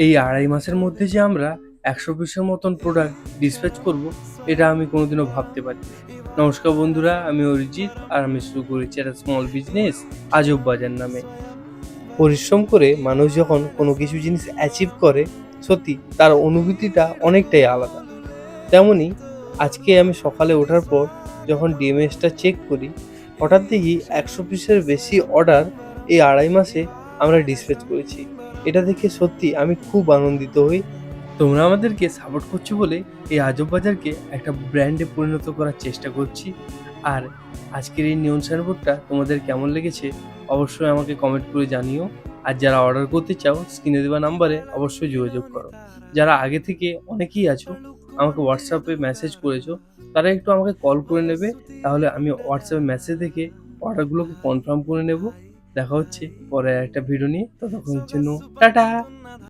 এই ২.৫ মাসের মধ্যে যে আমরা ১০০ পিসের মতন প্রোডাক্ট ডিসপ্যাচ করব, এটা আমি কোনোদিনও ভাবতে পারিনি। নমস্কার বন্ধুরা, আমি অরিজিৎ আর আমি শুরু করেছি একটা স্মল বিজনেস আজব বাজার নামে। পরিশ্রম করে মানুষ যখন কোনো কিছু জিনিস অ্যাচিভ করে, সত্যি তার অনুভূতিটা অনেকটাই আলাদা। তেমনই আজকে আমি সকালে ওঠার পর যখন ডিএমএসটা চেক করি, হঠাৎ দেখি ১০০ পিসের বেশি অর্ডার এই ২.৫ মাসে আমরা ডিসপ্যাচ করেছি। এটা দেখে সত্যি আমি খুব আনন্দিত হই। তোমরা আমাদেরকে সাপোর্ট করছো বলে এই আজব বাজারকে একটা ব্র্যান্ডে পরিণত করার চেষ্টা করছি। আর আজকের এই নিয়ন সাইনবোর্ডটা তোমাদের কেমন লেগেছে অবশ্যই আমাকে কমেন্ট করে জানিও। আর যারা অর্ডার করতে চাও স্ক্রিনে দেওয়া নাম্বারে অবশ্যই যোগাযোগ করো। যারা আগে থেকে অনেকেই আছো, আমাকে হোয়াটসঅ্যাপে মেসেজ করেছো, তারা একটু আমাকে কল করে নেবে, তাহলে আমি হোয়াটসঅ্যাপে মেসেজ দেখে অর্ডারগুলোকে কনফার্ম করে নেব। দেখা হচ্ছে পরে একটা ভিডিও নিয়ে, ততক্ষণের জন্য টাটা।